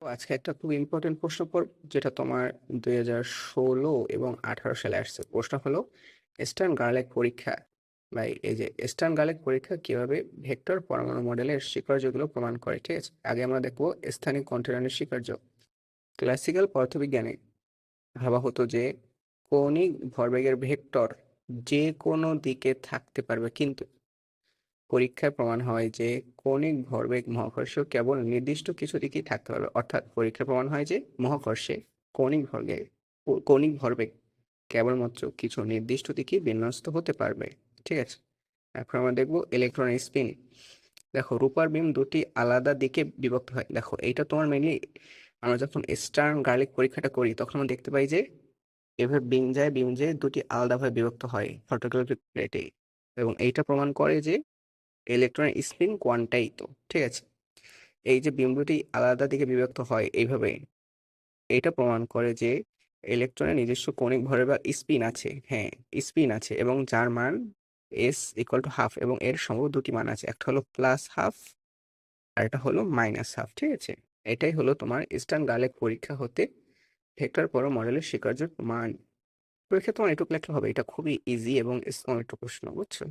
তো আজকে একটা খুব ইম্পর্টেন্ট প্রশ্ন যেটা তোমার 2016 এবং 18 সালে আসছে। প্রশ্ন হলো স্টার্ন গার্লেক পরীক্ষা। ভাই এই যে স্টার্ন গার্লেক পরীক্ষা কিভাবে ভেক্টর পরমাণু মডেলের স্বীকার্যগুলো প্রমাণ করে, ঠিক আছে? আগে আমরা দেখবো স্থানিক কন্টেনারের স্বীকার্য। ক্লাসিক্যাল পদার্থবিজ্ঞানে ভাবা হতো যে কৌণিক ভরবেগের ভেক্টর যে কোনো দিকে থাকতে পারবে, কিন্তু পরীক্ষায় প্রমাণ হয় যে কৌণিক ভরবেগ মহাকর্ষীয় কেবল নির্দিষ্ট কিছু দিকেই থাকতে পারবে। অর্থাৎ পরীক্ষায় প্রমাণ হয় যে মহাকর্ষে কৌণিক ভরবেগ কৌণিক ভরবেগ কেবলমাত্র কিছু নির্দিষ্ট দিকেই বিন্যস্ত হতে পারবে, ঠিক আছে? এখন আমরা দেখবো ইলেকট্রনের স্পিন। দেখো রূপার বিম দুটি আলাদা দিকে বিভক্ত হয়। দেখো এইটা তোমার মেনলি আমরা যখন স্টার্ন গার্লিক পরীক্ষাটা করি তখন আমরা দেখতে পাই যে এভাবে বিম যায় দুটি আলাদাভাবে বিভক্ত হয় ফটোগ্রাফিক প্লেটে, এবং এইটা প্রমাণ করে যে ইলেকট্রনের স্পিন কোয়ান্টাইতো, ঠিক আছে? এই যে বিম দুটি আলাদা দিকে বিভক্ত হয় এইভাবে, এইটা প্রমাণ করে যে ইলেকট্রনের নিজস্ব কৌণিক ভরবেগ বা স্পিন আছে। হ্যাঁ, স্পিন আছে, এবং যার মান s=½ এবং এর সম্ভবত দুটি মান আছে, একটা হলো +½ আর এটা হলো -½ ঠিক আছে? এটাই হলো তোমার স্টার্ন গার্লেক পরীক্ষা হতে ভেক্টর পরমাণু মডেলের স্বীকার্য মান। পরীক্ষা তোমার এটুকু লেখা হবে, এটা খুবই ইজি এবং স্মল একটা প্রশ্ন, বুঝছো?